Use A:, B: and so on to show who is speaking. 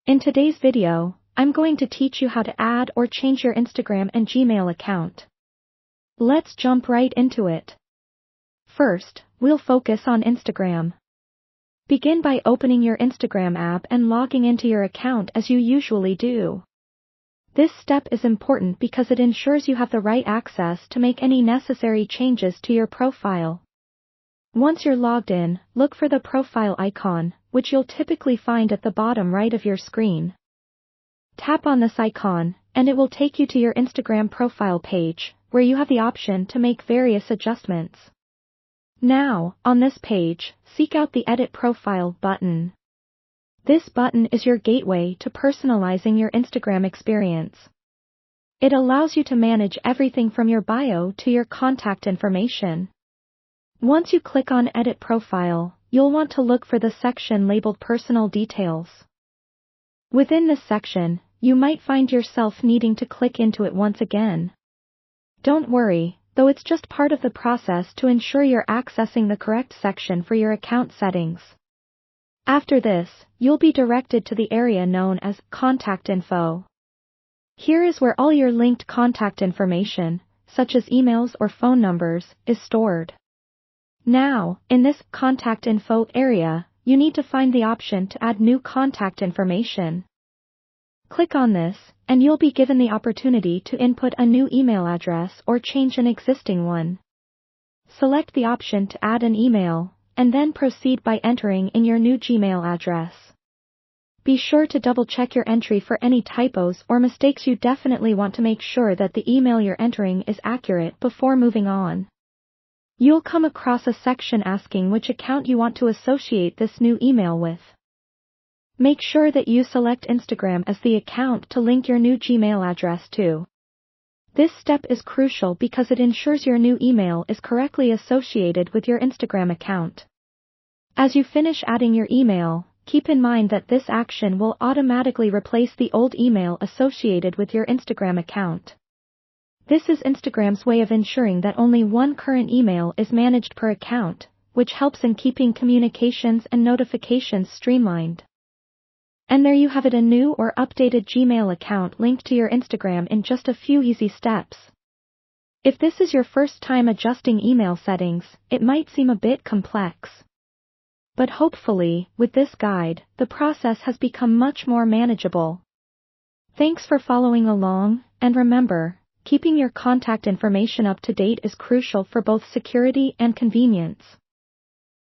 A: In today's video, I'm going to teach you how to add or change your Instagram and Gmail account. Let's jump right into it. First, we'll focus on Instagram. Begin by opening your Instagram app and logging into your account as you usually do. This step is important because it ensures you have the right access to make any necessary changes to your profile. Once you're logged in, look for the profile icon, which you'll typically find at the bottom right of your screen. Tap on this icon, and it will take you to your Instagram profile page, where you have the option to make various adjustments. Now, on this page, seek out the Edit Profile button. This button is your gateway to personalizing your Instagram experience. It allows you to manage everything from your bio to your contact information. Once you click on Edit Profile, you'll want to look for the section labeled Personal Details. Within this section, you might find yourself needing to click into it once again. Don't worry, though it's just part of the process to ensure you're accessing the correct section for your account settings. After this, you'll be directed to the area known as Contact Info. Here is where all your linked contact information, such as emails or phone numbers, is stored. Now, in this Contact Info area, you need to find the option to add new contact information. Click on this, and you'll be given the opportunity to input a new email address or change an existing one. Select the option to add an email, and then proceed by entering in your new Gmail address. Be sure to double-check your entry for any typos or mistakes. You definitely want to make sure that the email you're entering is accurate before moving on. You'll come across a section asking which account you want to associate this new email with. Make sure that you select Instagram as the account to link your new Gmail address to. This step is crucial because it ensures your new email is correctly associated with your Instagram account. As you finish adding your email, keep in mind that this action will automatically replace the old email associated with your Instagram account. This is Instagram's way of ensuring that only one current email is managed per account, which helps in keeping communications and notifications streamlined. And there you have it, a new or updated Gmail account linked to your Instagram in just a few easy steps. If this is your first time adjusting email settings, it might seem a bit complex. But hopefully, with this guide, the process has become much more manageable. Thanks for following along, and remember, keeping your contact information up to date is crucial for both security and convenience.